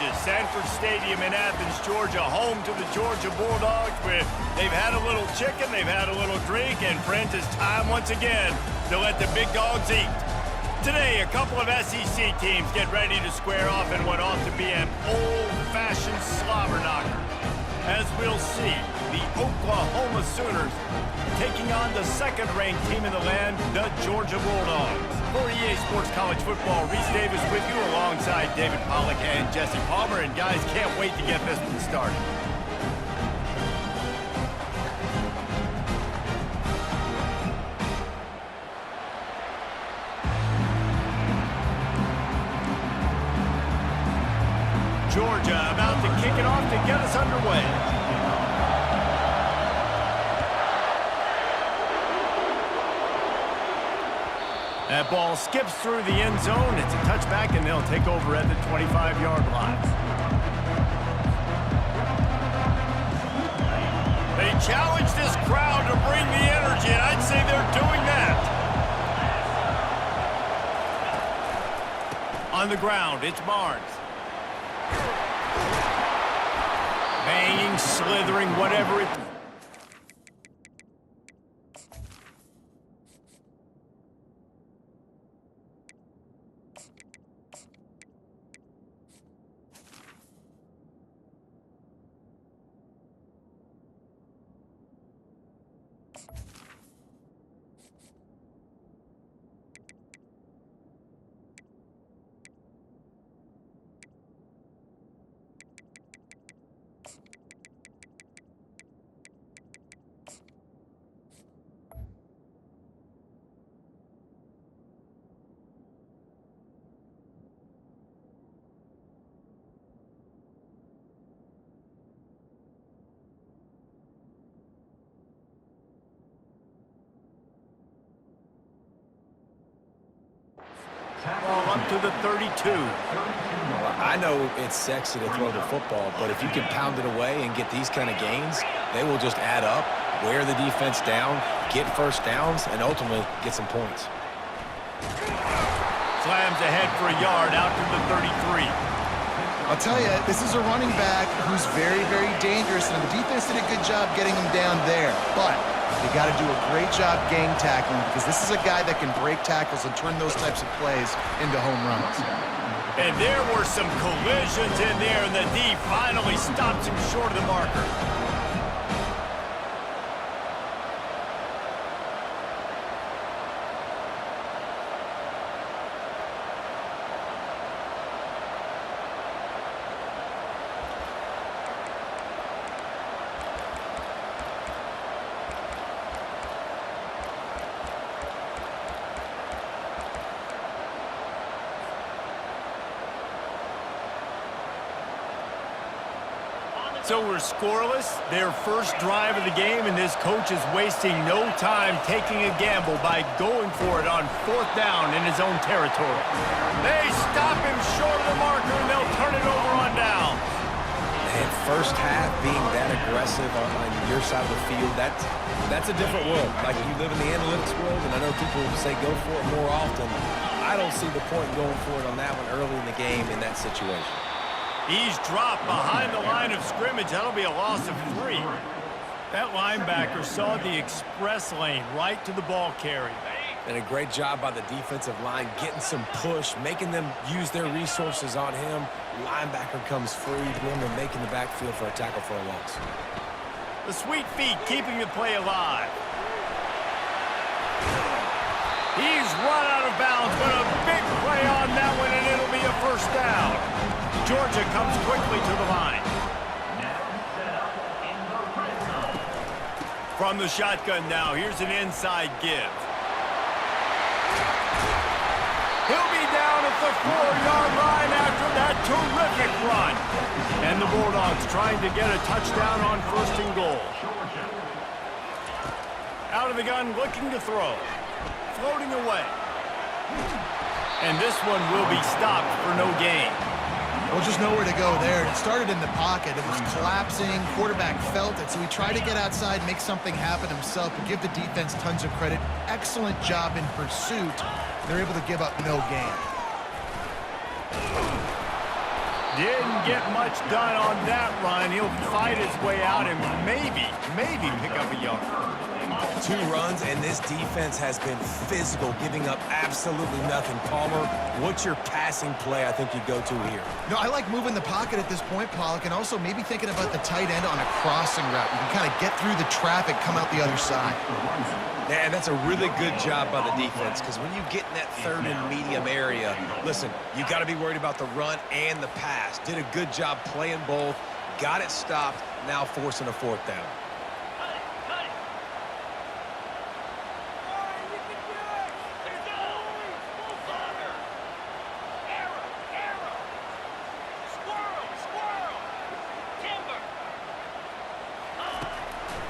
changes. Sanford Stadium in Athens, Georgia, home to the Georgia Bulldogs. They've had a little chicken, they've had a little drink, and friends, it's time once again to let the big dogs eat. Today, a couple of SEC teams get ready to square off in what ought to be an old-fashioned slobber knocker. As we'll see, the Oklahoma Sooners taking on the second-ranked team in the land, the Georgia Bulldogs. For EA Sports College Football, Reese Davis with you alongside David Pollack and Jesse Palmer. And guys, can't wait to get this one started. Georgia about to kick it off to get us underway. That ball skips through the end zone. It's a touchback, and they'll take over at the 25-yard line. They challenge this crowd to bring the energy, and I'd say they're doing that. On the ground, it's Barnes. Banging, slithering, whatever it... Ball up to the 32. I know it's sexy to throw the football, but if you can pound it away and get these kind of gains, they will just add up, wear the defense down, get first downs, and ultimately get some points. Slams ahead for a yard out to the 33. I'll tell you, this is a running back who's very, very dangerous, and the defense did a good job getting him down there. But you got to do a great job gang tackling, because this is a guy that can break tackles and turn those types of plays into home runs. And there were some collisions in there, and the D finally stops him short of the marker. So we're scoreless, their first drive of the game, and this coach is wasting no time taking a gamble by going for it on 4th down in his own territory. They stop him short of the marker, and they'll turn it over on down. And first half being that aggressive on your side of the field, that's a different world. Like, you live in the analytics world, and I know people say go for it more often. I don't see the point in going for it on that one early in the game in that situation. He's dropped behind the line of scrimmage. That'll be a loss of 3. That linebacker saw the express lane right to the ball carrier. And a great job by the defensive line, getting some push, making them use their resources on him. Linebacker comes free, boom, and making the backfield for a tackle for a loss. The sweet feet keeping the play alive. He's run out of bounds, but a big play on that one, and it'll be a first down. Georgia comes quickly to the line. From the shotgun now, here's an inside give. He'll be down at the 4-yard line after that terrific run. And the Bulldogs trying to get a touchdown on 1st and goal. Out of the gun, looking to throw. Floating away. And this one will be stopped for no gain. Well, just nowhere to go there. It started in the pocket. It was collapsing. Quarterback felt it, so he tried to get outside, make something happen himself, but give the defense tons of credit. Excellent job in pursuit. They're able to give up no gain. Didn't get much done on that run. He'll fight his way out and maybe pick up a yard. 2 runs, and this defense has been physical, giving up absolutely nothing. Palmer, what's your passing play I think you go to here? No, I like moving the pocket at this point, Pollock, and also maybe thinking about the tight end on a crossing route. You can kind of get through the traffic, come out the other side. Yeah, and that's a really good job by the defense, because when you get in that 3rd and medium area, listen, you got to be worried about the run and the pass. Did a good job playing both, got it stopped, now forcing a 4th down.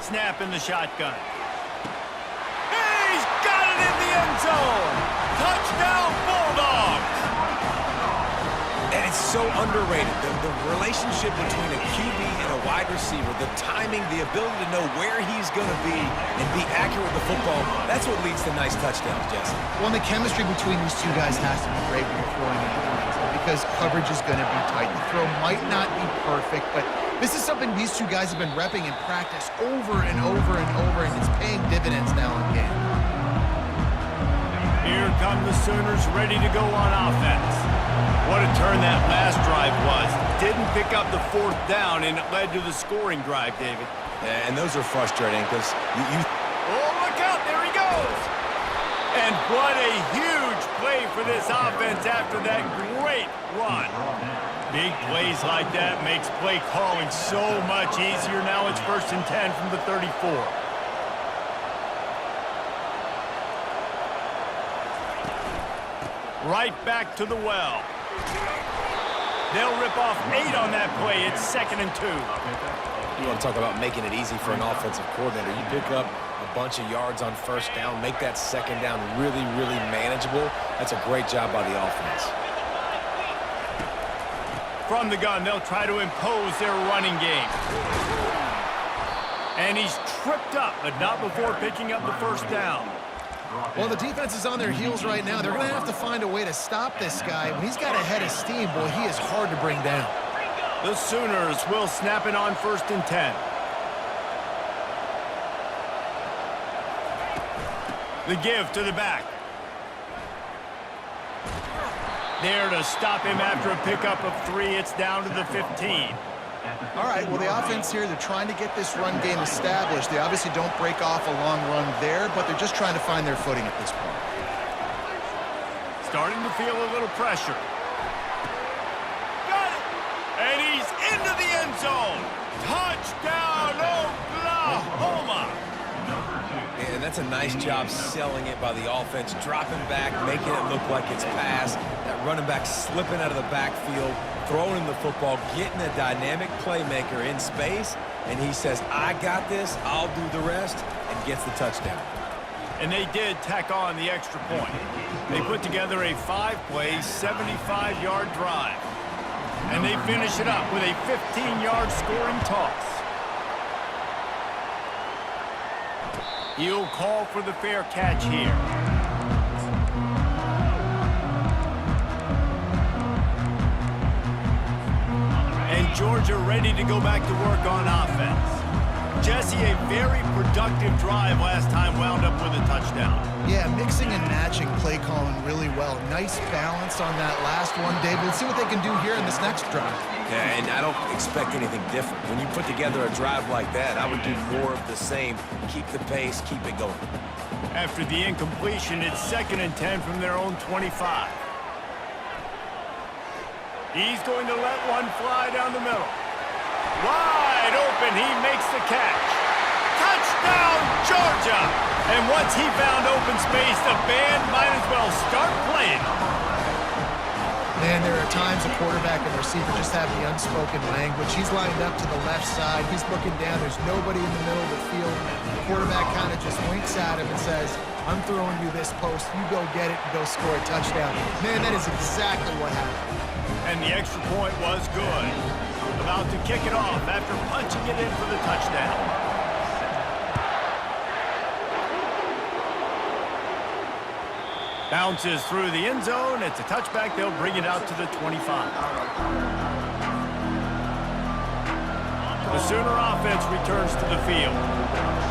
Snap in the shotgun. He's got it in the end zone. Touchdown, Bulldogs. And it's so underrated. The relationship between a QB and a wide receiver, the timing, the ability to know where he's going to be and be accurate with the football, that's what leads to nice touchdowns, Jesse. Well, and the chemistry between these 2 guys has to be great when you're throwing into the end zone because coverage is going to be tight. The throw might not be perfect, but this is something these 2 guys have been repping in practice over and over and over, and it's paying dividends now in game. Here come the Sooners ready to go on offense. What a turn that last drive was. Didn't pick up the 4th down, and it led to the scoring drive, David. Yeah, and those are frustrating because you... Oh, look out. There he goes. And what a huge play for this offense after that great run. Big plays like that makes play calling so much easier. Now it's 1st and 10 from the 34. Right back to the well. They'll rip off 8 on that play. It's 2nd and 2. You want to talk about making it easy for an offensive coordinator. You pick up a bunch of yards on 1st down, make that 2nd down really, really manageable. That's a great job by the offense. From the gun, they'll try to impose their running game. And he's tripped up, but not before picking up the 1st down. Well, the defense is on their heels right now. They're going to have to find a way to stop this guy. When he's got a head of steam, boy, he is hard to bring down. The Sooners will snap it on 1st and 10. The give to the back. There to stop him after a pickup of 3. It's down to the 15. All right, well, the offense here, they're trying to get this run game established. They obviously don't break off a long run there, but they're just trying to find their footing at this point. Starting to feel a little pressure. Got it! And he's into the end zone. Touchdown, Oklahoma! And that's a nice job selling it by the offense, dropping back, making it look like it's pass. That running back slipping out of the backfield, throwing the football, getting a dynamic playmaker in space, and he says, I got this, I'll do the rest, and gets the touchdown. And they did tack on the extra point. They put together a 5-play, 75-yard drive. And they finish it up with a 15-yard scoring toss. He'll call for the fair catch here. And Georgia ready to go back to work on offense. Jesse, a very productive drive last time wound up with a touchdown. Yeah, mixing and matching play calling really well. Nice balance on that last one, David. Let's see what they can do here in this next drive. Yeah, and I don't expect anything different. When you put together a drive like that, I would do more of the same. Keep the pace, keep it going. After the incompletion, it's 2nd and 10 from their own 25. He's going to let one fly down the middle. Wide open, he makes the catch. Touchdown, Georgia! And once he found open space, the band might as well start playing. Man, there are times a quarterback and receiver just have the unspoken language. He's lined up to the left side. He's looking down. There's nobody in the middle of the field. The quarterback kind of just winks at him and says, I'm throwing you this post. You go get it and go score a touchdown. Man, that is exactly what happened. And the extra point was good. About to kick it off after punching it in for the touchdown. Bounces through the end zone. It's a touchback. They'll bring it out to the 25. Sooner offense returns to the field.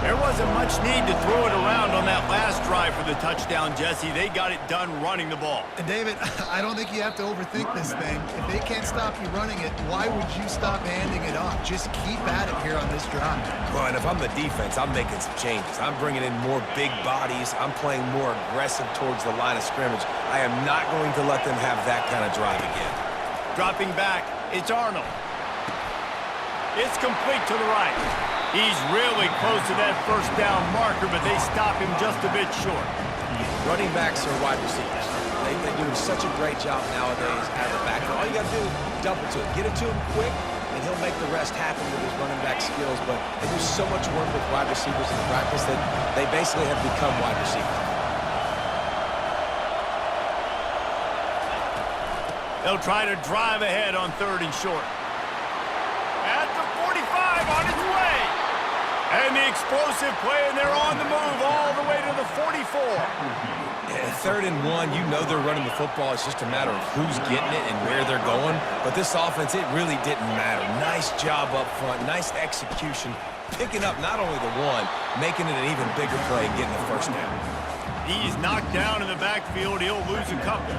There wasn't much need to throw it around on that last drive for the touchdown, Jesse. They got it done running the ball. And David, I don't think you have to overthink this thing. If they can't stop you running it, why would you stop handing it off? Just keep at it here on this drive. Well, and if I'm the defense, I'm making some changes. I'm bringing in more big bodies. I'm playing more aggressive towards the line of scrimmage. I am not going to let them have that kind of drive again. Dropping back, it's Arnold. It's complete to the right. He's really close to that first down marker, but they stop him just a bit short. Running backs are wide receivers. They're doing such a great job nowadays out of the backfield. All you got to do, double to it. Get it to him quick, and he'll make the rest happen with his running back skills. But they do so much work with wide receivers in practice that they basically have become wide receivers. They'll try to drive ahead on 3rd and short. At the 45, on its way. And the explosive play, and they're on the move all the way to the 44. Yeah, 3rd and 1, you know they're running the football. It's just a matter of who's getting it and where they're going. But this offense, it really didn't matter. Nice job up front, nice execution, picking up not only the one, making it an even bigger play and getting the first down. He's knocked down in the backfield. He'll lose a couple.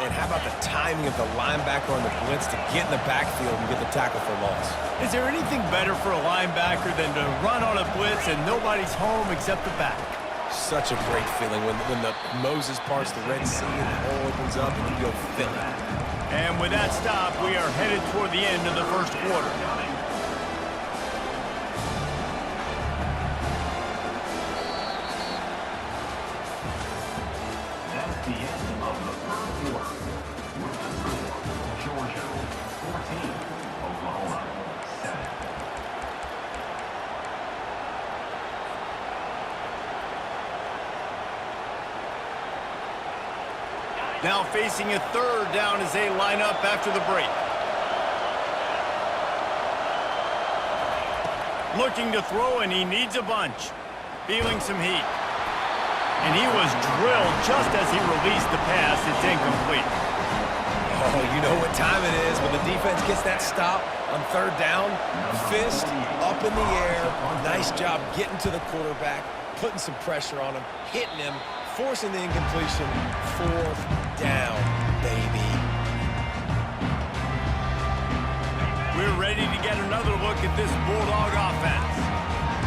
And how about the timing of the linebacker on the blitz to get in the backfield and get the tackle for loss? Is there anything better for a linebacker than to run on a blitz and nobody's home except the back? Such a great feeling when the Moses parts the Red Sea and the hole opens up and you go fill it. And with that stop, we are headed toward the end of the first quarter. Now facing a 3rd down as they line up after the break. Looking to throw, and he needs a bunch. Feeling some heat. And he was drilled just as he released the pass. It's incomplete. Oh, you know what time it is when the defense gets that stop on 3rd down. Fist up in the air. Nice job getting to the quarterback, putting some pressure on him, hitting him, forcing the incompletion. 4th down, baby. We're ready to get another look at this Bulldog offense.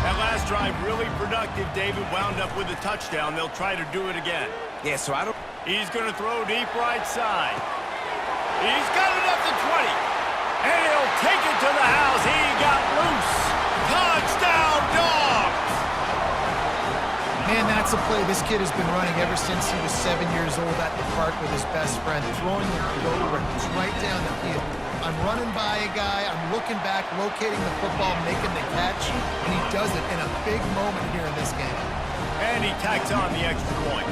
That last drive really productive. David wound up with a touchdown. They'll try to do it again. Yeah, so He's going to throw deep right side. He's got it at the 20. And he'll take it to the house. He got loose. Touchdown, Dogs! Man, that's a play this kid has been running ever since he was 7 years old at the park with his best friend, throwing the go routes right down the field. I'm running by a guy, I'm looking back, locating the football, making the catch, and he does it in a big moment here in this game. And he tacks on the extra point.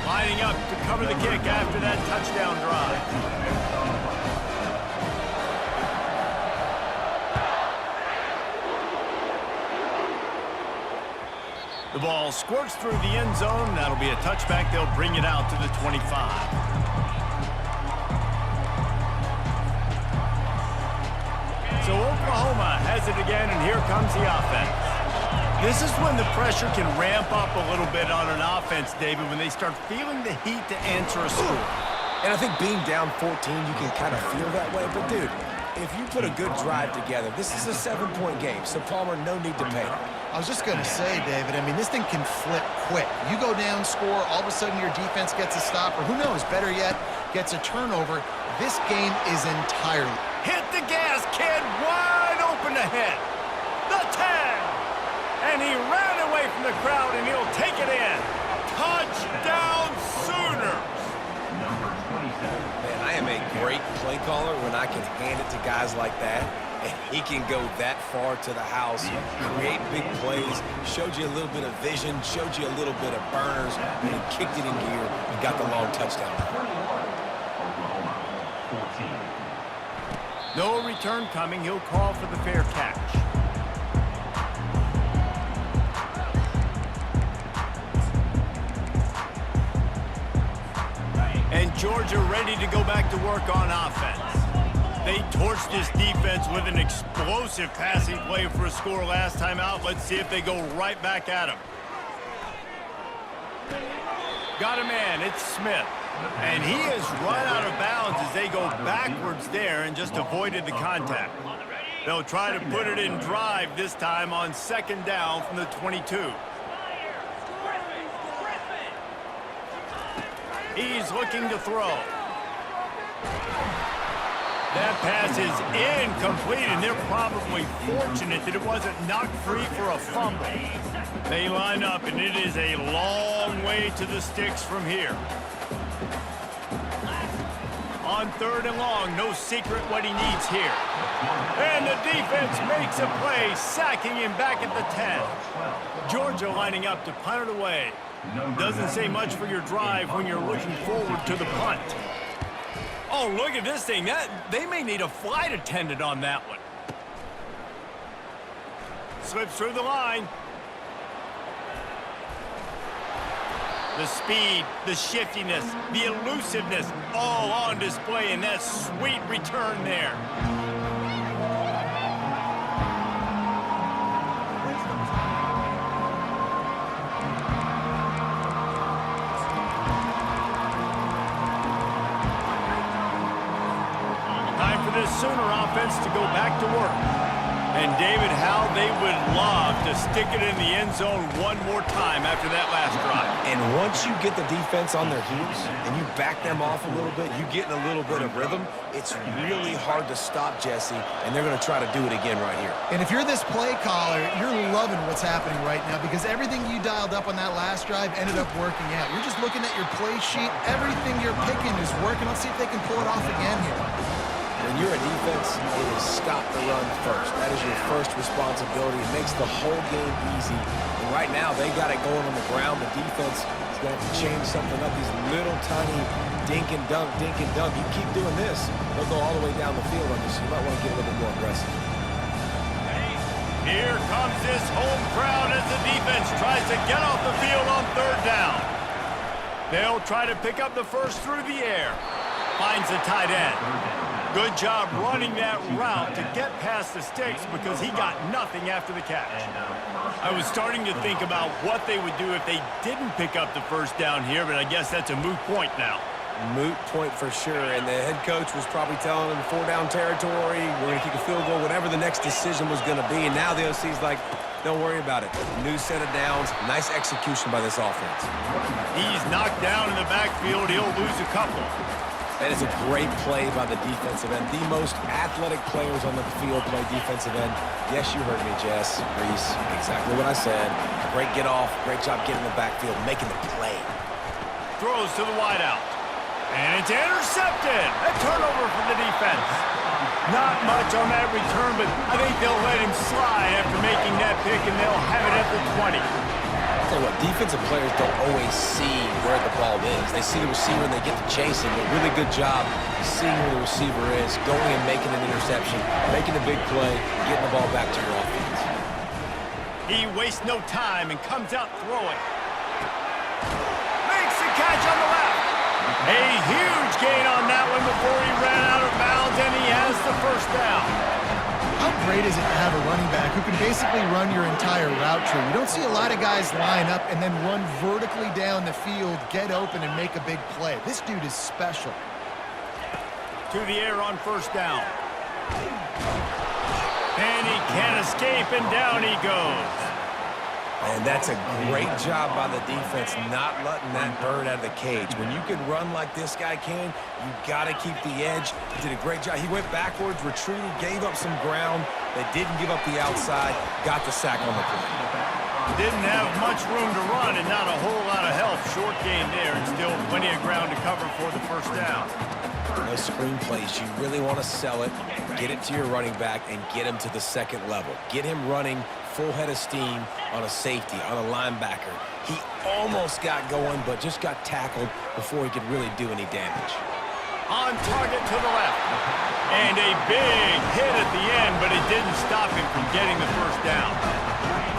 Lining up to cover the kick after that touchdown drive. The ball squirts through the end zone. That'll be a touchback. They'll bring it out to the 25. So Oklahoma has it again, and here comes the offense. This is when the pressure can ramp up a little bit on an offense, David, when they start feeling the heat to answer a score. And I think being down 14, you can kind of feel that way. But, dude, if you put a good drive together, this is a 7-point game, so Palmer, no need to panic. I was just going to say, David, I mean, this thing can flip quick. You go down, score, all of a sudden your defense gets a stop, or who knows, better yet, gets a turnover. This game is entirely. Hit the gas, kid, wide open ahead. The 10. And he ran away from the crowd, and he'll take it in. Touchdown, Sooners. Man, I am a great play caller when I can hand it to guys like that. And he can go that far to the house, create big plays, showed you a little bit of vision, showed you a little bit of burners, and he kicked it in gear and got the long touchdown. No return coming. He'll call for the fair catch. And And Georgia ready to go back to work on offense. They torched this defense with an explosive passing play for a score last time out. Let's see if they go right back at him. Got a man, it's Smith. And he is run out of bounds as they go backwards there and just avoided the contact. They'll try to put it in drive this time on second down from the 22. He's looking to throw. That pass is incomplete, and they're probably fortunate that it wasn't knocked free for a fumble. They line up, and it is a long way to the sticks from here. On third and long, no secret what he needs here. And the defense makes a play, sacking him back at the 10. Georgia lining up to punt it away. Doesn't say much for your drive when you're looking forward to the punt. Oh, look at this thing. They may need a flight attendant on that one. Slips through the line. The speed, the shiftiness, the elusiveness, all on display in that sweet return there. This Sooner offense to go back to work. And David, how they would love to stick it in the end zone one more time after that last drive. And once you get the defense on their heels and you back them off a little bit, you get in a little bit of rhythm, it's really hard to stop Jesse, and they're going to try to do it again right here. And if you're this play caller, you're loving what's happening right now because everything you dialed up on that last drive ended up working out. You're just looking at your play sheet. Everything you're picking is working. Let's see if they can pull it off again here. When you're a defense, it is stop the run first. That is your first responsibility. It makes the whole game easy. And right now, they got it going on the ground. The defense is going to have to change something up. These little tiny dink and dunk, dink and dunk. You keep doing this, they'll go all the way down the field on you, so you might want to get a little bit more aggressive. Here comes this home crowd as the defense tries to get off the field on third down. They'll try to pick up the first through the air. Finds the tight end. Good job running that route to get past the sticks because he got nothing after the catch. I was starting to think about what they would do if they didn't pick up the first down here, but I guess that's a moot point now. Moot point for sure, and the head coach was probably telling them 4-down territory, we're going to kick a field goal, whatever the next decision was going to be, and now the OC's like, don't worry about it. New set of downs, nice execution by this offense. He's knocked down in the backfield, he'll lose a couple. That is a great play by the defensive end. The most athletic players on the field play defensive end. Yes, you heard me, Jess. Reese, exactly what I said. Great get off, great job getting in the backfield, making the play. Throws to the wideout. And it's intercepted. A turnover for the defense. Not much on that return, but I think they'll let him slide after making that pick, and they'll have it at the 20. Tell you what, defensive players don't always see where the ball is. They see the receiver and they get to chase him. But really good job seeing where the receiver is, going and making an interception, making a big play, getting the ball back to your offense. He wastes no time and comes out throwing. Makes the catch on the left. A huge gain on that one before he ran out of bounds, and he has the first down. How great is it to have a running back who can basically run your entire route tree? You don't see a lot of guys line up and then run vertically down the field, get open, and make a big play. This dude is special. To the air on first down. And he can't escape, and down he goes. And that's a great job by the defense, not letting that bird out of the cage. When you can run like this guy can, you got to keep the edge. He did a great job. He went backwards, retreated, gave up some ground. They didn't give up the outside, got the sack on the play. Didn't have much room to run and not a whole lot of help. Short gain there and still plenty of ground to cover for the first down. Those screen plays, you really want to sell it, get it to your running back, and get him to the second level. Get him running full head of steam on a safety, on a linebacker. He almost got going, but just got tackled before he could really do any damage. On target to the left. And a big hit at the end, but it didn't stop him from getting the first down.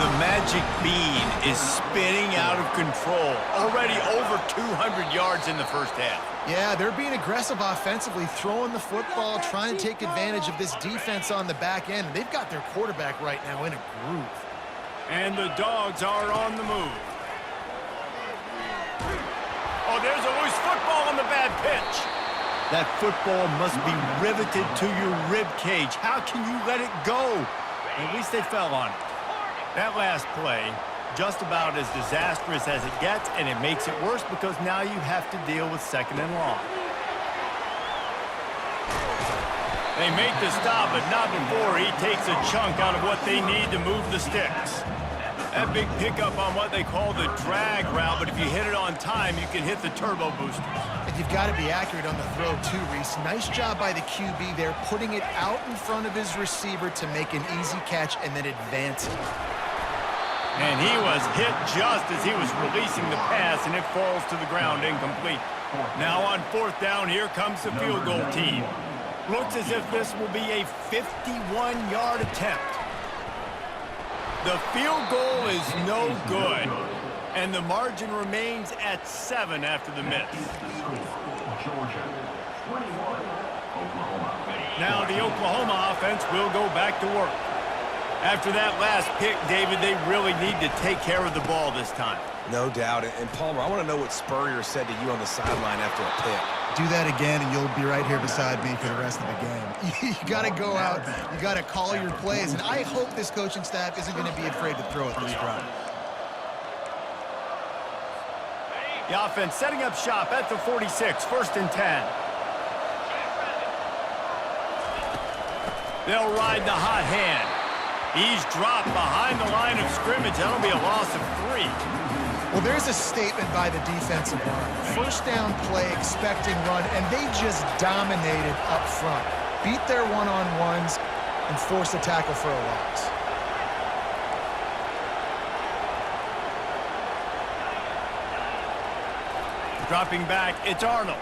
The magic bean is spinning out of control. Already over 200 yards in the first half. Yeah, they're being aggressive offensively, throwing the football, trying to take advantage of this defense on the back end. They've got their quarterback right now in a groove. And the Dogs are on the move. Oh, there's a loose football on the bad pitch. That football must be riveted to your rib cage. How can you let it go? At least they fell on it. That last play, just about as disastrous as it gets, and it makes it worse because now you have to deal with second and long. They make the stop, but not before he takes a chunk out of what they need to move the sticks. That big pickup on what they call the drag route, but if you hit it on time, you can hit the turbo boosters. And you've got to be accurate on the throw too, Reese. Nice job by the QB there, putting it out in front of his receiver to make an easy catch and then advance it. And he was hit just as he was releasing the pass, and it falls to the ground incomplete. Now on fourth down, here comes the field goal team. Looks as if this will be a 51-yard attempt. The field goal is no good, and the margin remains at 7 after the miss. Now the Oklahoma offense will go back to work. After that last pick, David, they really need to take care of the ball this time. No doubt. And Palmer, I want to know what Spurrier said to you on the sideline after a pick. Do that again, and you'll be right here beside me for the rest of the game. You got to go out. You got to call your plays, and I hope this coaching staff isn't going to be afraid to throw at this drive. The offense setting up shop at the 46, 1st and 10. They'll ride the hot hand. He's dropped behind the line of scrimmage. That'll be a loss of 3. Well, there's a statement by the defensive line. First down play, expect and run, and they just dominated up front. Beat their one-on-ones and force a tackle for a loss. Dropping back, it's Arnold.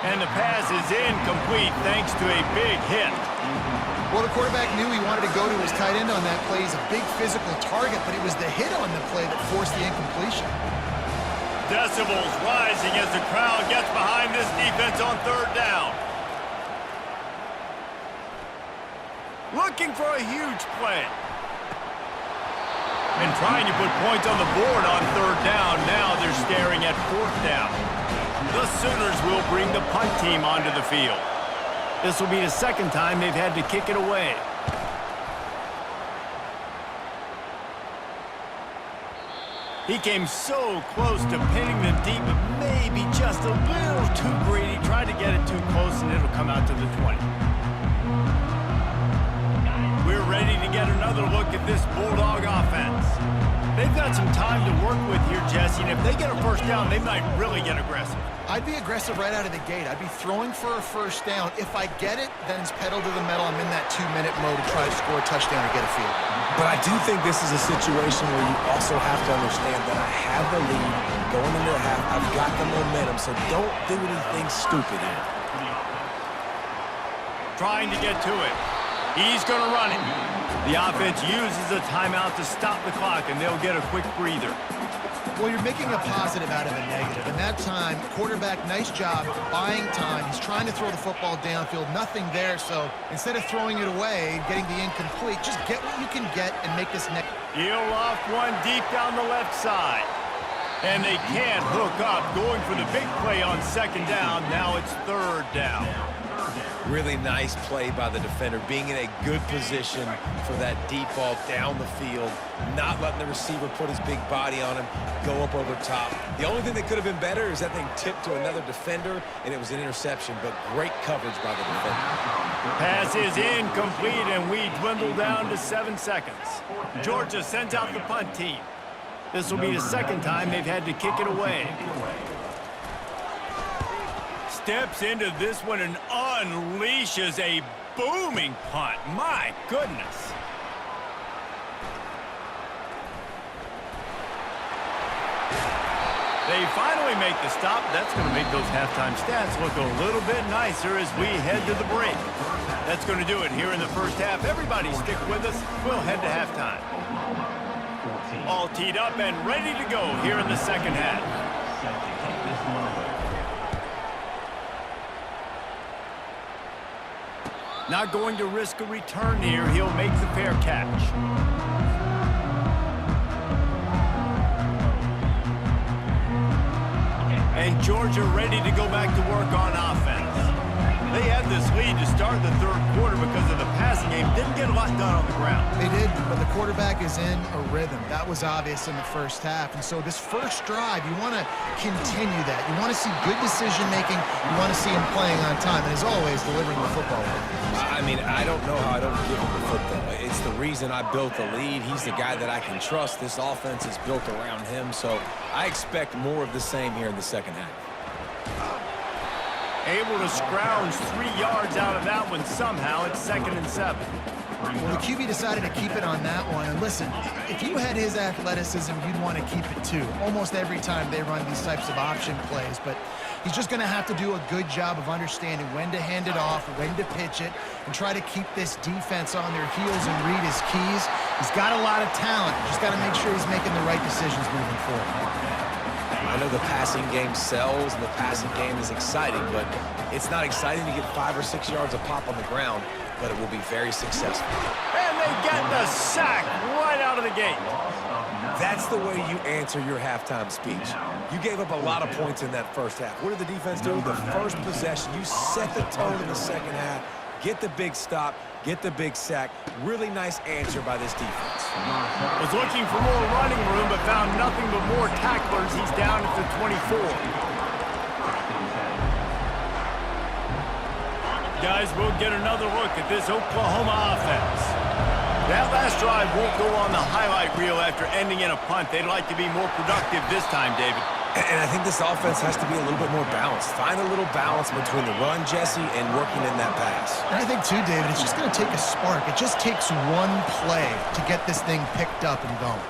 And the pass is incomplete thanks to a big hit. Well, the quarterback knew he wanted to go to his tight end on that play. He's a big physical target, but it was the hit on the play that forced the incompletion. Decibels rising as the crowd gets behind this defense on 3rd down. Looking for a huge play. And trying to put points on the board on 3rd down. Now they're staring at 4th down. The Sooners will bring the punt team onto the field. This will be the second time they've had to kick it away. He came so close to pinning them deep, but maybe just a little too greedy. Tried to get it too close, and it'll come out to the 20. We're ready to get another look at this Bulldog offense. They've got some time to work with here, Jesse, and if they get a first down, they might really get aggressive. I'd be aggressive right out of the gate. I'd be throwing for a first down. If I get it, then it's pedal to the metal. I'm in that 2-minute mode to try to score a touchdown or get a field. But I do think this is a situation where you also have to understand that I have the lead going into the half. I've got the momentum, so don't do anything stupid here. Trying to get to it. He's going to run it. The offense uses a timeout to stop the clock, and they'll get a quick breather. Well, you're making a positive out of a negative. And that time, quarterback, nice job buying time. He's trying to throw the football downfield. Nothing there, so instead of throwing it away, getting the incomplete, just get what you can get and make this next. He'll off one deep down the left side. And they can't hook up. Going for the big play on 2nd down. Now it's 3rd down. Really nice play by the defender, being in a good position for that deep ball down the field, not letting the receiver put his big body on him, go up over top. The only thing that could have been better is that thing tipped to another defender, and it was an interception, but great coverage by the defender. Pass is incomplete, and we dwindle down to 7 seconds. Georgia sends out the punt team. This will be the second time they've had to kick it away. Steps into this one and unleashes a booming punt. My goodness. They finally make the stop. That's going to make those halftime stats look a little bit nicer as we head to the break. That's going to do it here in the first half. Everybody stick with us. We'll head to halftime. All teed up and ready to go here in the second half. Not going to risk a return here. He'll make the fair catch. And Georgia ready to go back to work on offense. They had this lead to start the third quarter because of the passing game. Didn't get a lot done on the ground. They did, but the quarterback is in a rhythm. That was obvious in the first half. And so this first drive, you want to continue that. You want to see good decision-making. You want to see him playing on time. And as always, delivering the football. I mean, I don't know how I don't give him the football. It's the reason I built the lead. He's the guy that I can trust. This offense is built around him. So I expect more of the same here in the second half. Able to scrounge 3 yards out of that one somehow. It's 2nd and 7. Well, the QB decided to keep it on that one. And listen, if you had his athleticism, you'd want to keep it too. Almost every time they run these types of option plays. But he's just going to have to do a good job of understanding when to hand it off, when to pitch it, and try to keep this defense on their heels and read his keys. He's got a lot of talent. Just got to make sure he's making the right decisions moving forward. I know the passing game sells and the passing game is exciting, but it's not exciting to get 5 or 6 yards of pop on the ground, but it will be very successful. And they get the sack right out of the gate. That's the way you answer your halftime speech. You gave up a lot of points in that first half. What did the defense do? The first possession, you set the tone in the second half, get the big stop, get the big sack. Really nice answer by this defense. Was looking for more running room, but found nothing but more tacklers. He's down at the 24. Guys, we'll get another look at this Oklahoma offense. That last drive won't go on the highlight reel after ending in a punt. They'd like to be more productive this time, David. And I think this offense has to be a little bit more balanced. Find a little balance between the run, Jesse, and working in that pass. And I think, too, David, it's just going to take a spark. It just takes one play to get this thing picked up and going.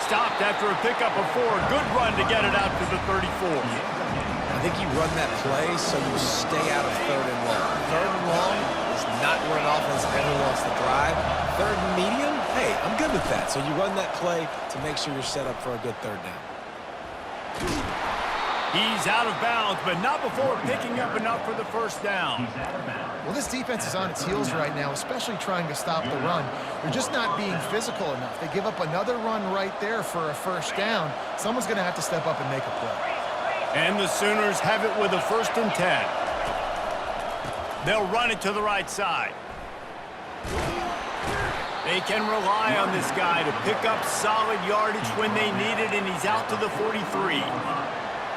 Stopped after a pickup of 4. Good run to get it out to the 34. I think you run that play so you stay out of 3rd and long. 3rd and long is not where an offense ever wants to thrive. 3rd and medium, hey, I'm good with that. So you run that play to make sure you're set up for a good 3rd down. He's out of bounds, but not before picking up enough for the first down. Well, this defense is on its heels right now, especially trying to stop the run. They're just not being physical enough. They give up another run right there for a first down. Someone's going to have to step up and make a play. And the Sooners have it with a 1st and 10. They'll run it to the right side. They can rely on this guy to pick up solid yardage when they need it, and he's out to the 43.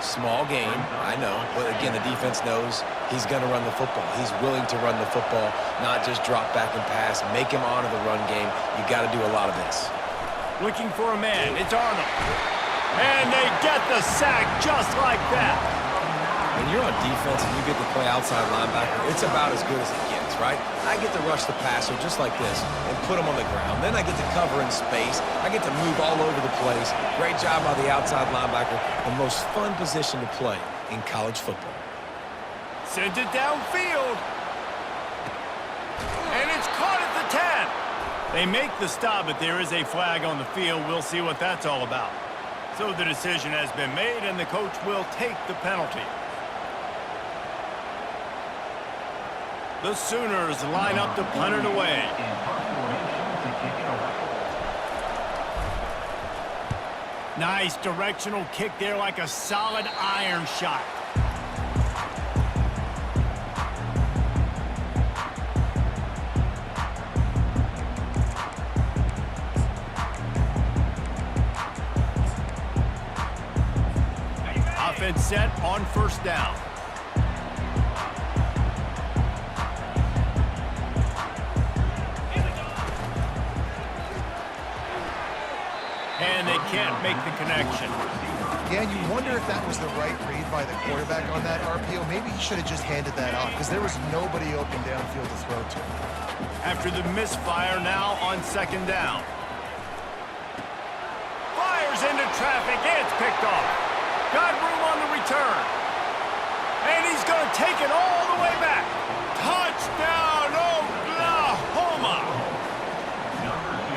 Small gain, I know. But again, the defense knows he's going to run the football. He's willing to run the football, not just drop back and pass. Make him honor the run game. You got to do a lot of this. Looking for a man. It's Arnold. And they get the sack just like that. When you're on defense and you get to play outside linebacker, it's about as good as it gets, right? I get to rush the passer just like this and put him on the ground. Then I get to cover in space. I get to move all over the place. Great job by the outside linebacker. The most fun position to play in college football. Sent it downfield. And it's caught at the 10. They make the stop, but there is a flag on the field. We'll see what that's all about. So the decision has been made, and the coach will take the penalty. The Sooners line up to punt it away. Nice directional kick there like a solid iron shot. Offense set on 1st down. And they can't make the connection. Yeah, and you wonder if that was the right read by the quarterback on that RPO. Maybe he should have just handed that off because there was nobody open downfield to throw to. After the misfire, now on 2nd down. Fires into traffic. It's picked off. Got room on the return. And he's going to take it all the way back. Touchdown, Oklahoma!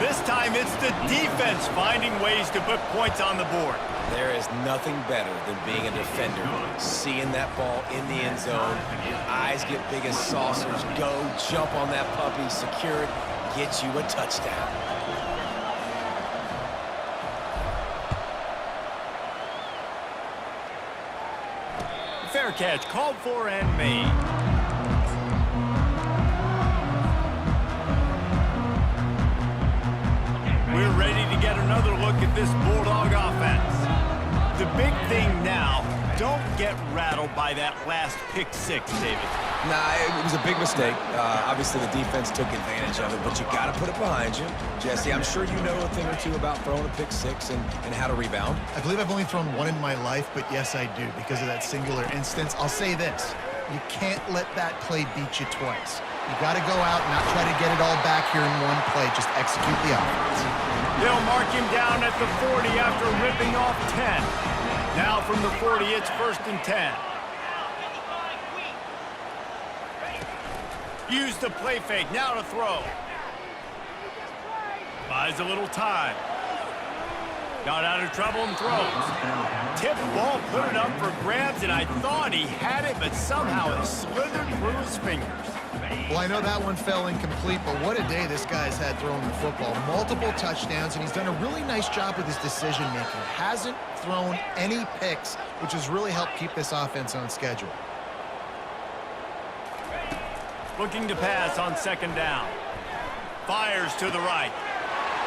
This time it's the defense finding ways to put points on the board. There is nothing better than being a defender. Seeing that ball in the end zone, your eyes get big as saucers. Go, jump on that puppy, secure it, get you a touchdown. Fair catch, called for and made. We're ready to get another look at this Bulldog offense. The big thing now, don't get rattled by that last pick six, David. Nah, it was a big mistake. Obviously, the defense took advantage of it, but you got to put it behind you. Jesse, I'm sure you know a thing or two about throwing a pick six and how to rebound. I believe I've only thrown one in my life, but yes, I do, because of that singular instance. I'll say this. You can't let that play beat you twice. You got to go out and not try to get it all back here in one play. Just execute the offense. They'll mark him down at the 40 after ripping off 10. Now from the 40, it's 1st and 10. Use the play fake, now to throw. Buys a little time. Got out of trouble and throws. Tip ball, put it up for grabs, and I thought he had it, but somehow it slithered through his fingers. Well, I know that one fell incomplete, but what a day this guy's had throwing the football. Multiple touchdowns, and he's done a really nice job with his decision-making. Hasn't thrown any picks, which has really helped keep this offense on schedule. Looking to pass on 2nd down. Fires to the right.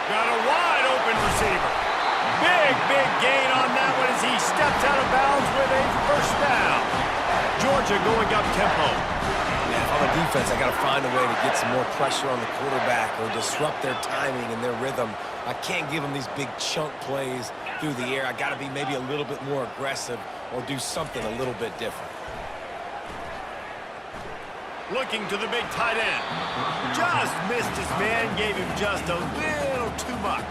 Got a wide open receiver. Big gain on that one as he steps out of bounds with a 1st down. Georgia going up tempo. Yeah, if I'm a defense, I got to find a way to get some more pressure on the quarterback or disrupt their timing and their rhythm. I can't give them these big chunk plays through the air. I got to be maybe a little bit more aggressive or do something a little bit different. Looking to the big tight end. Just missed his man, gave him just a little too much.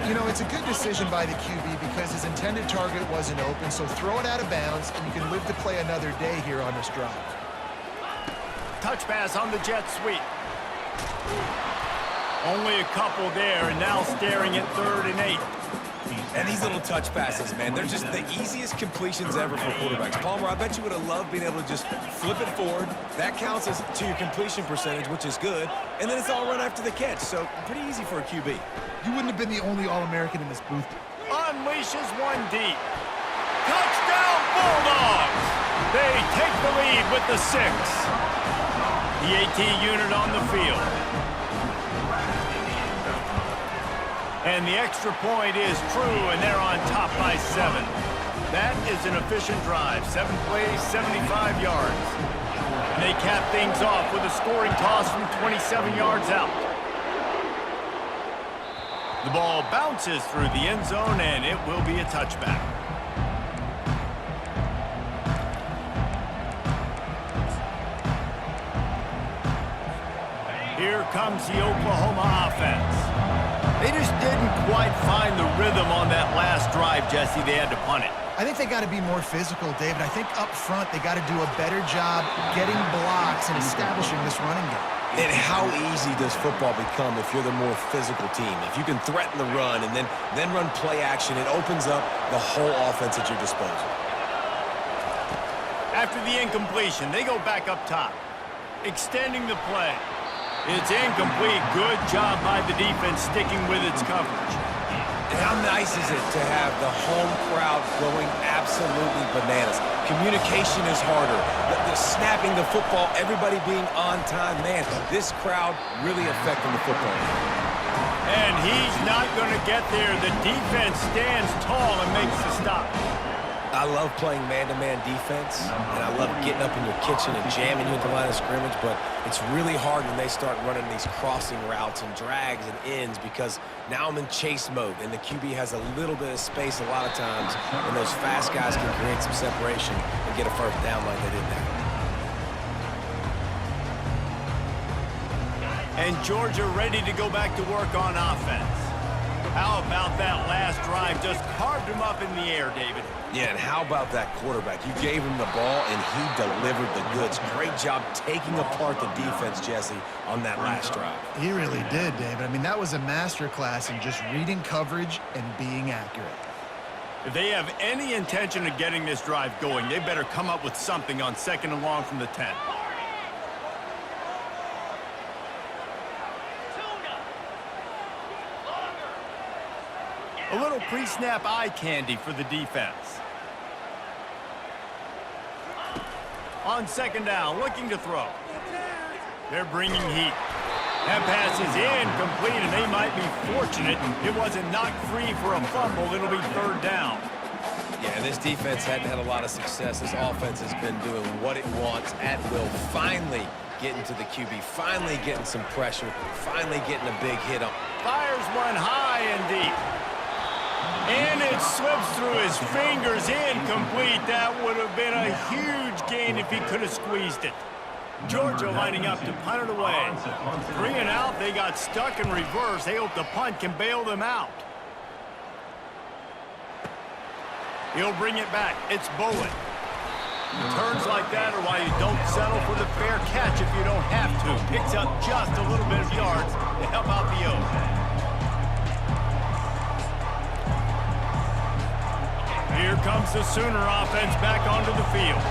You know, it's a good decision by the QB because his intended target wasn't open, so throw it out of bounds, and you can live to play another day here on this drive. Touch pass on the jet sweep. Only a couple there, and now staring at 3rd and 8. And these little touch passes, man, they're just the easiest completions ever for quarterbacks. Palmer, I bet you would have loved being able to just flip it forward. That counts as to your completion percentage, which is good. And then it's all run after the catch, so pretty easy for a QB. You wouldn't have been the only All-American in this booth. Unleashes one deep. Touchdown, Bulldogs! They take the lead with the 6. The AT unit on the field. And the extra point is true, and they're on top by 7. That is an efficient drive. 7 plays, 75 yards. And they cap things off with a scoring toss from 27 yards out. The ball bounces through the end zone, and it will be a touchback. Here comes the Oklahoma offense. They just didn't quite find the rhythm on that last drive, Jesse. They had to punt it. I think they got to be more physical, David. I think up front they got to do a better job getting blocks and establishing this running game. And how easy does football become if you're the more physical team? If you can threaten the run and then run play action, it opens up the whole offense at your disposal. After the incompletion, they go back up top, extending the play. It's incomplete. Good job by the defense sticking with its coverage. And how nice is it to have the home crowd going absolutely bananas? Communication is harder. The snapping the football, everybody being on time. Man, this crowd really affecting the football. And he's not going to get there. The defense stands tall and makes the stop. I love playing man-to-man defense, and I love getting up in your kitchen and jamming you at the line of scrimmage, but it's really hard when they start running these crossing routes and drags and ends because now I'm in chase mode, and the QB has a little bit of space a lot of times, and those fast guys can create some separation and get a 1st down like they did there. And Georgia ready to go back to work on offense. How about that last drive? Just carved him up in the air, David. Yeah, and how about that quarterback? You gave him the ball, and he delivered the goods. Great job taking apart the defense, Jesse, on that last drive. He really did, David. I mean, that was a masterclass in just reading coverage and being accurate. If they have any intention of getting this drive going, they better come up with something on 2nd and long from the 10. A little pre-snap eye candy for the defense. On 2nd down, looking to throw. They're bringing heat. That pass is incomplete, and they might be fortunate it wasn't knocked free for a fumble. It'll be 3rd down. Yeah, this defense hadn't had a lot of success. This offense has been doing what it wants at will. Finally getting to the QB, finally getting some pressure, finally getting a big hit on. Fires one high and deep. And it slips through his fingers, incomplete. That would have been a huge gain if he could have squeezed it. Georgia lining up to punt it away. 3 and out, they got stuck in reverse. They hope the punt can bail them out. He'll bring it back. It's Bowen. Turns like that are why you don't settle for the fair catch if you don't have to. Picks up just a little bit of yards to help out the O's. Here comes the Sooner offense back onto the field.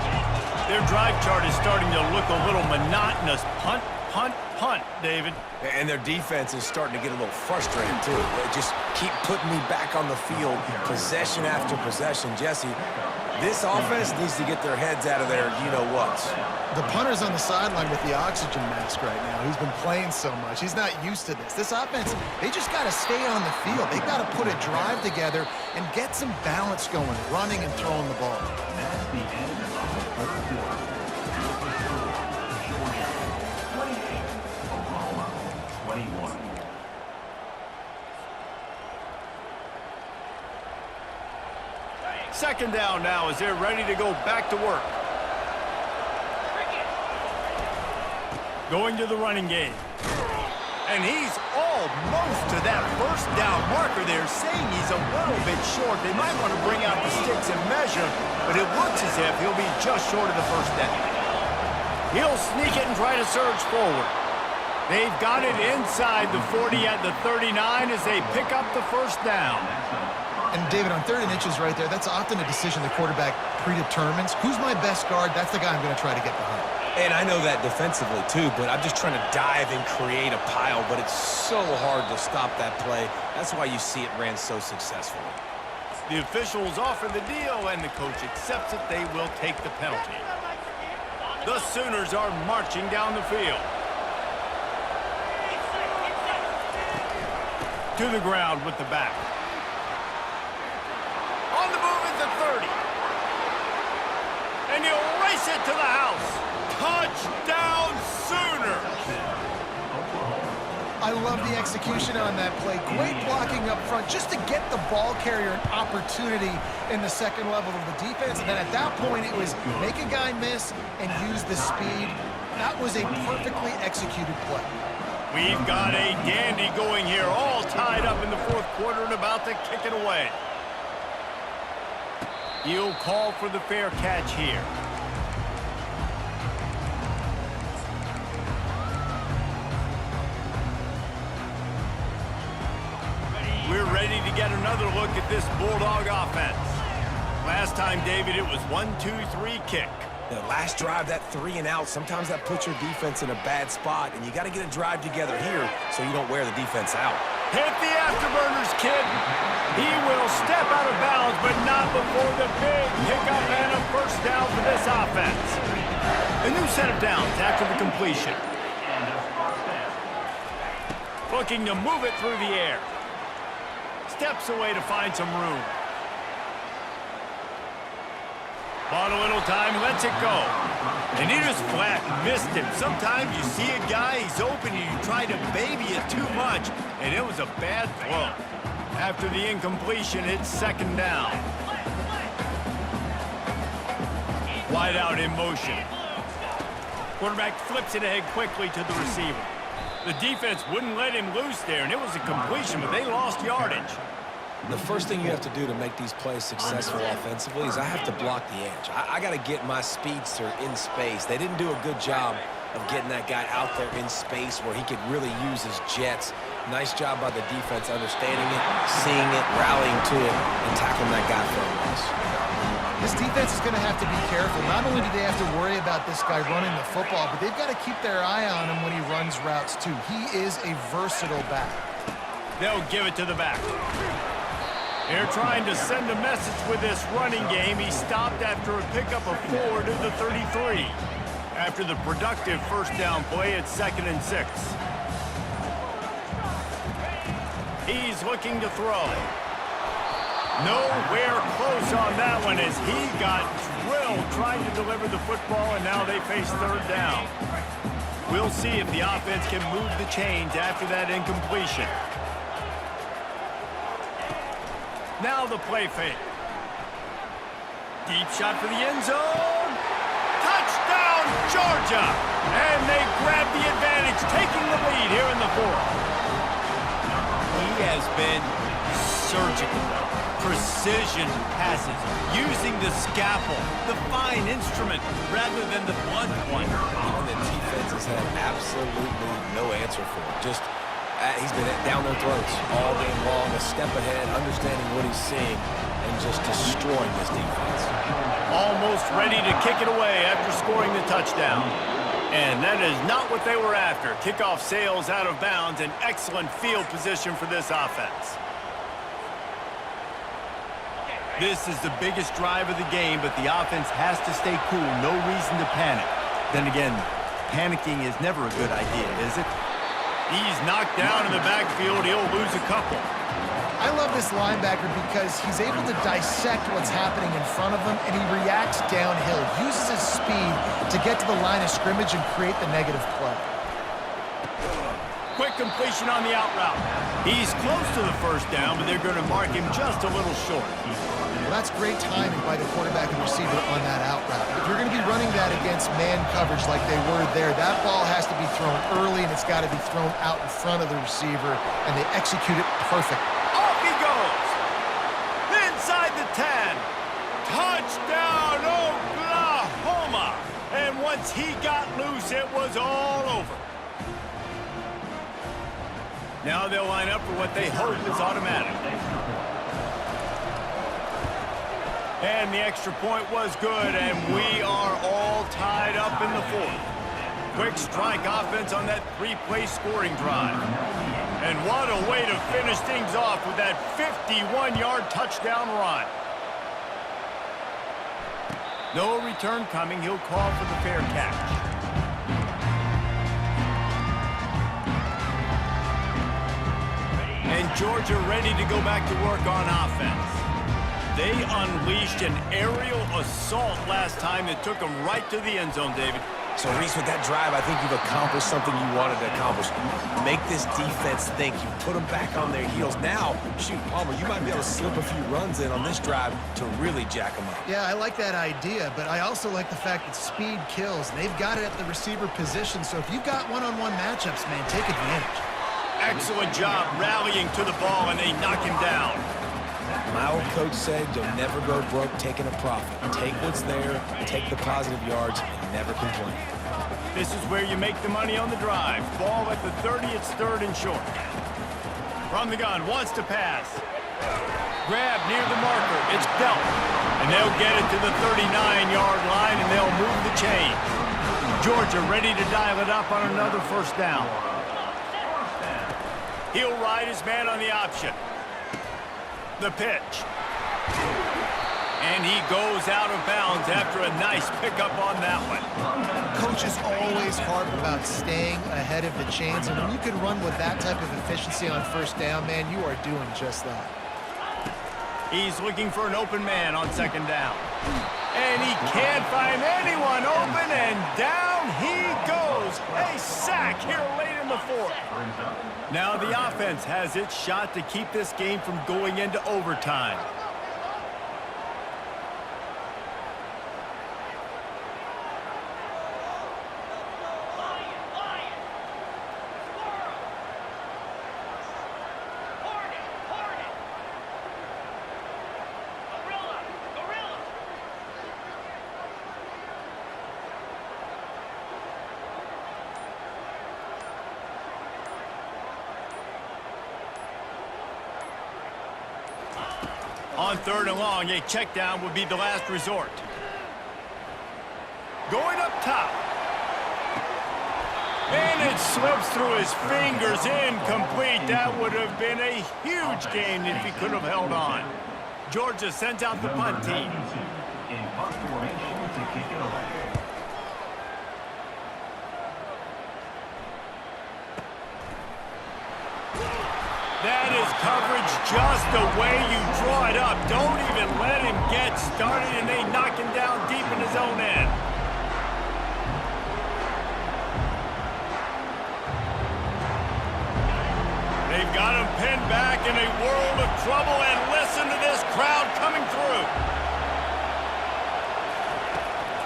Their drive chart is starting to look a little monotonous. Punt, punt, punt, David. And their defense is starting to get a little frustrated, too. They just keep putting me back on the field, possession after possession. Jesse, this offense needs to get their heads out of there, you-know-what. The punter's on the sideline with the oxygen mask right now. He's been playing so much. He's not used to this. This offense, they just got to stay on the field. They've got to put a drive together and get some balance going, running and throwing the ball. That's the end of the third quarter. 28, Oklahoma, 21. Second down now as they're ready to go back to work. Going to the running game. And he's almost to that first down marker there, saying he's a little bit short. They might want to bring out the sticks and measure, but it looks as if he'll be just short of the first down. He'll sneak it and try to surge forward. They've got it inside the 40 at the 39 as they pick up the first down. And, David, on 3rd and inches right there, that's often a decision the quarterback predetermines. Who's my best guard? That's the guy I'm going to try to get behind. And I know that defensively, too, but I'm just trying to dive and create a pile, but it's so hard to stop that play. That's why you see it ran so successfully. The officials offer the deal, and the coach accepts it. They will take the penalty. The Sooners are marching down the field. To the ground with the back. On the move at the 30. And he'll race it to the house. Touchdown, Sooners! I love the execution on that play. Great blocking up front just to get the ball carrier an opportunity in the second level of the defense. And then at that point, it was make a guy miss and use the speed. That was a perfectly executed play. We've got a dandy going here, all tied up in the 4th quarter and about to kick it away. He'll call for the fair catch here. We're ready to get another look at this Bulldog offense. Last time, David, it was 1-2-3 kick. The last drive, that 3 and out, sometimes that puts your defense in a bad spot, and you got to get a drive together here so you don't wear the defense out. Hit the afterburners, kid. He will step out of bounds, but not before the big pickup and a first down for this offense. A new set of downs after the completion. Looking to move it through the air. Steps away to find some room. Bought a little time, lets it go. And he just flat missed him. Sometimes you see a guy, he's open, and you try to baby it too much, and it was a bad throw. After the incompletion, it's 2nd down. Wide out in motion. Quarterback flips it ahead quickly to the receiver. The defense wouldn't let him loose there, and it was a completion, but they lost yardage. The first thing you have to do to make these plays successful offensively is I have to block the edge. I got to get my speedster in space. They didn't do a good job of getting that guy out there in space where he could really use his jets. Nice job by the defense understanding it, seeing it, rallying to it, and tackling that guy for a loss. This defense is going to have to be careful. Not only do they have to worry about this guy running the football, but they've got to keep their eye on him when he runs routes, too. He is a versatile back. They'll give it to the back. They're trying to send a message with this running game. He stopped after a pickup of 4 to the 33. After the productive first down play, it's 2nd and 6. He's looking to throw. Nowhere close on that one as he got drilled trying to deliver the football, and now they face 3rd down. We'll see if the offense can move the chains after that incompletion. Now the play fake. Deep shot for the end zone. Touchdown, Georgia! And they grab the advantage, taking the lead here in the 4th. He has been surgical. Precision passes, using the scalpel, the fine instrument, rather than the blunt one. And the defense has had absolutely no answer for it. Just, he's been down their throats all day long, a step ahead, understanding what he's seeing, and just destroying this defense. Almost ready to kick it away after scoring the touchdown. And that is not what they were after. Kickoff sails out of bounds, an excellent field position for this offense. This is the biggest drive of the game, but the offense has to stay cool. No reason to panic. Then again, panicking is never a good idea, is it? He's knocked down in the backfield. He'll lose a couple. I love this linebacker because he's able to dissect what's happening in front of him, and he reacts downhill, uses his speed to get to the line of scrimmage and create the negative play. Quick completion on the out route. He's close to the first down, but they're going to mark him just a little short. Well, that's great timing by the quarterback and receiver on that out route. If you're going to be running that against man coverage like they were there, that ball has to be thrown early, and it's got to be thrown out in front of the receiver, and they execute it perfect. Off he goes. Inside the 10. Touchdown, Oklahoma. And once he got loose, it was all over. Now they'll line up for what they hope is automatic. And the extra point was good, and we are all tied up in the 4th. Quick strike offense on that 3-play scoring drive. And what a way to finish things off with that 51-yard touchdown run. No return coming. He'll call for the fair catch. And Georgia ready to go back to work on offense. They unleashed an aerial assault last time that took them right to the end zone, David. So, Reese, with that drive, I think you've accomplished something you wanted to accomplish. Make this defense think. You put them back on their heels. Now, shoot, Palmer, you might be able to slip a few runs in on this drive to really jack them up. Yeah, I like that idea, but I also like the fact that speed kills. They've got it at the receiver position, so if you've got one-on-one matchups, man, take advantage. Excellent job rallying to the ball, and they knock him down. My old coach said you'll never go broke taking a profit. Take what's there, take the positive yards, and never complain. This is where you make the money on the drive. Ball at the 30, it's 3rd and short. From the gun, wants to pass. Grab near the marker, it's dealt. And they'll get it to the 39-yard line, and they'll move the chains. Georgia ready to dial it up on another first down. He'll ride his man on the option. The pitch. And he goes out of bounds after a nice pickup on that one. Coaches always harp about staying ahead of the chains, and when you can run with that type of efficiency on first down, man, you are doing just that. He's looking for an open man on 2nd down. And he can't find anyone open, and down he goes. A sack here late in the 4th. Now the offense has its shot to keep this game from going into overtime. On 3rd and long, a check down would be the last resort. Going up top. And it slips through his fingers, incomplete. That would have been a huge gain if he could have held on. Georgia sends out the punt team. In punt formation to kick it away. That is coverage just the way you draw it up. Don't even let him get started, and they knock him down deep in his own end. They've got him pinned back in a world of trouble, and listen to this crowd coming through.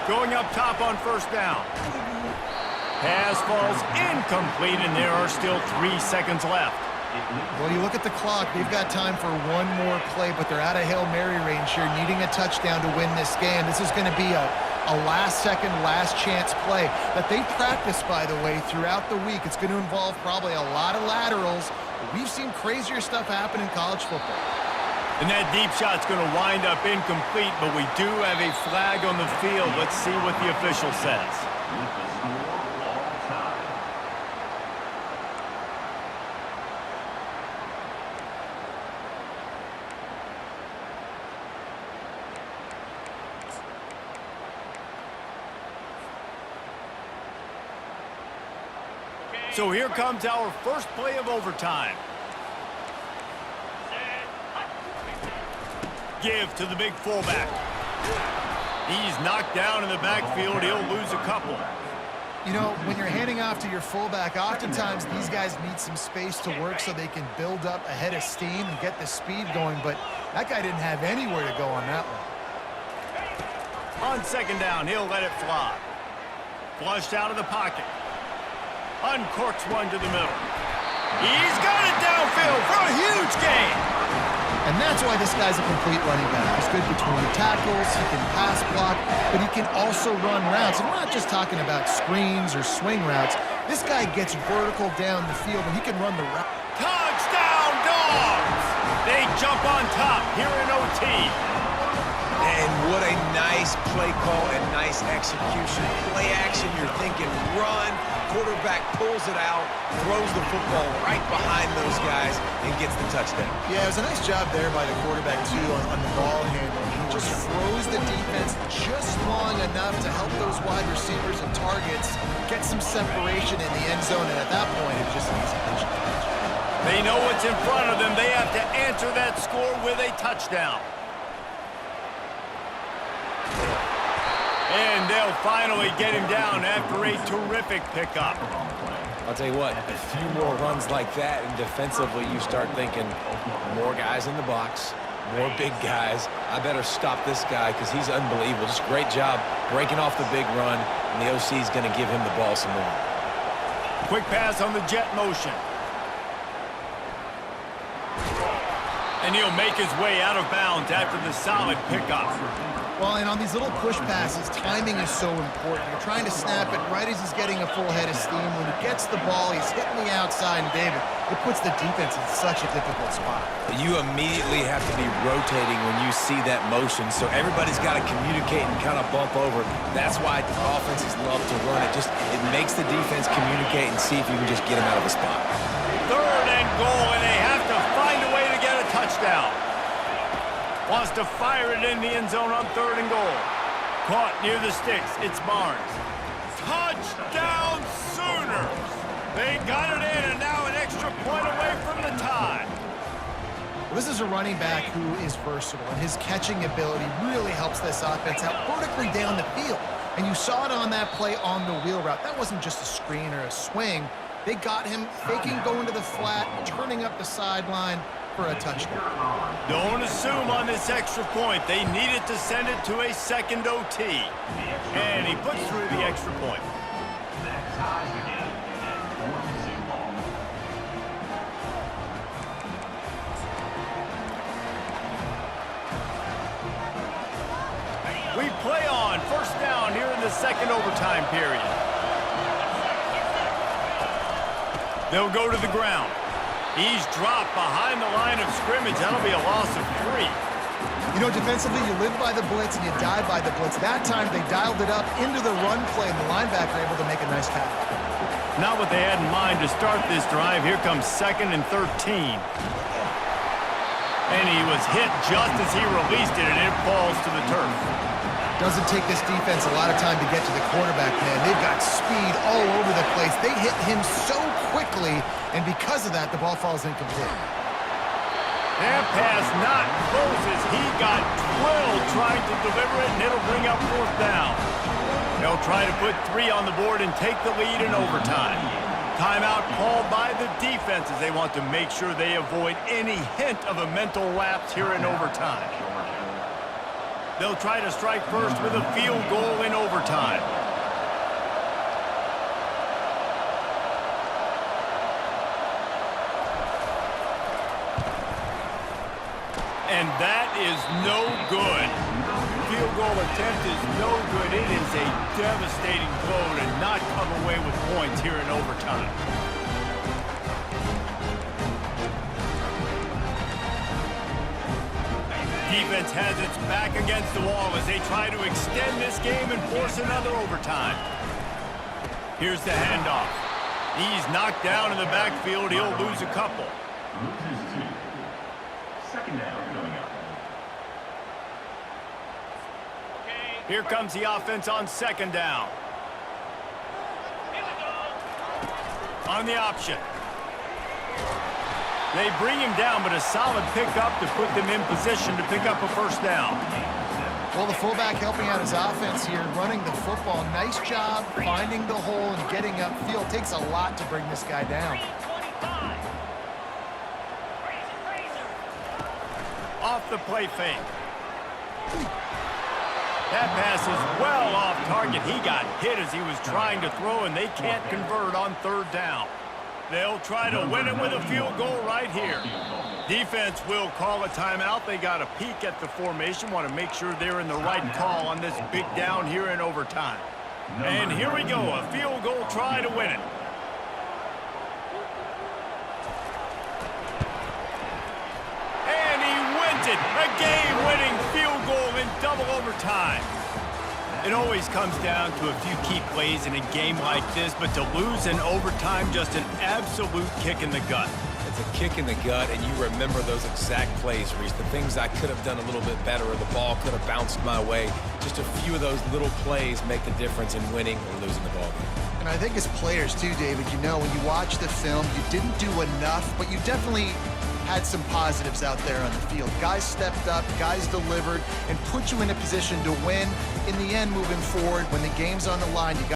Going up top on 1st down. Pass falls incomplete, and there are still 3 seconds left. Well, you look at the clock. They've got time for one more play, but they're out of Hail Mary range here, needing a touchdown to win this game. This is going to be a last-second, last-chance play that they practice, by the way, throughout the week. It's going to involve probably a lot of laterals. We've seen crazier stuff happen in college football. And that deep shot's going to wind up incomplete, but we do have a flag on the field. Let's see what the official says. With the score all time. So here comes our first play of overtime. Give to the big fullback. He's knocked down in the backfield. He'll lose a couple. You know, when you're handing off to your fullback, oftentimes these guys need some space to work so they can build up a head of steam and get the speed going, but that guy didn't have anywhere to go on that one. On 2nd down, he'll let it fly. Flushed out of the pocket. Uncorks one to the middle. He's got it downfield for a huge gain. And that's why this guy's a complete running back. He's good between tackles, he can pass block, but he can also run routes. And we're not just talking about screens or swing routes. This guy gets vertical down the field, and he can run the route. Touchdown, Dogs! They jump on top here in OT. And what a nice play call and nice execution. Play action, you're thinking run. Quarterback pulls it out, throws the football right behind those guys, and gets the touchdown. Yeah, it was a nice job there by the quarterback, too, on the ball handling. He just froze the defense just long enough to help those wide receivers and targets get some separation in the end zone, and at that point, it was just an easy pitch. They know what's in front of them. They have to answer that score with a touchdown. And they'll finally get him down after a terrific pickup. I'll tell you what, a few more runs like that, and defensively you start thinking more guys in the box, more big guys. I better stop this guy because he's unbelievable. Just great job breaking off the big run, and the OC is going to give him the ball some more. Quick pass on the jet motion. And he'll make his way out of bounds after the solid pickup. Well, and on these little push passes, timing is so important. You're trying to snap it right as he's getting a full head of steam. When he gets the ball, he's hitting the outside, and David, it puts the defense in such a difficult spot. You immediately have to be rotating when you see that motion, so everybody's got to communicate and kind of bump over. That's why offenses love to run it. It makes the defense communicate and see if you can just get him out of a spot. 3rd and goal, and they have to find a way to get a touchdown. Wants to fire it in the end zone on 3rd and goal. Caught near the sticks. It's Barnes. Touchdown Sooners! They got it in, and now an extra point away from the tie. Well, this is a running back who is versatile, and his catching ability really helps this offense out vertically down the field. And you saw it on that play on the wheel route. That wasn't just a screen or a swing. They got him faking going to the flat, turning up the sideline for a touchdown. Don't assume on this extra point. They needed to send it to a second OT. And he puts through the extra point. That ties again at 4-2 all. We play on 1st down here in the 2nd overtime period. They'll go to the ground. He's dropped behind the line of scrimmage. That'll be a loss of 3. You know, defensively, you live by the blitz and you die by the blitz. That time, they dialed it up into the run play, and the linebacker able to make a nice tackle. Not what they had in mind to start this drive. Here comes 2nd and 13. And he was hit just as he released it, and it falls to the turf. Doesn't take this defense a lot of time to get to the quarterback, man. They've got speed all over the place. They hit him so quickly, and because of that, the ball falls incomplete. That pass not close as he got drilled trying to deliver it, and it'll bring up 4th down. They'll try to put 3 on the board and take the lead in overtime. Timeout called by the defense as they want to make sure they avoid any hint of a mental lapse here in overtime. They'll try to strike first with a field goal in overtime. And that is no good. Field goal attempt is no good. It is a devastating blow to not come away with points here in overtime. Defense has its back against the wall as they try to extend this game and force another overtime. Here's the handoff. He's knocked down in the backfield. He'll lose a couple. Loses 2. 2nd down coming up. Here comes the offense on 2nd down. On the option. They bring him down, but a solid pickup to put them in position to pick up a 1st down. Well, the fullback helping out his offense here, running the football. Nice job finding the hole and getting upfield. Takes a lot to bring this guy down. Off the play fake. That pass is well off target. He got hit as he was trying to throw, and they can't convert on 3rd down. They'll try to win it with a field goal right here. Defense will call a timeout. They got a peek at the formation, want to make sure they're in the right call on this big down here in overtime. And here we go, a field goal try to win it. And he wins it, a game-winning field goal in double overtime. It always comes down to a few key plays in a game like this, but to lose in overtime, just an absolute kick in the gut. It's a kick in the gut, and you remember those exact plays, Reese. The things I could have done a little bit better, or the ball could have bounced my way. Just a few of those little plays make the difference in winning or losing the ball game. And I think as players too, David, you know, when you watch the film, you didn't do enough, but you definitely had some positives out there on the field. Guys stepped up, guys delivered, and put you in a position to win. In the end, moving forward, when the game's on the line, you got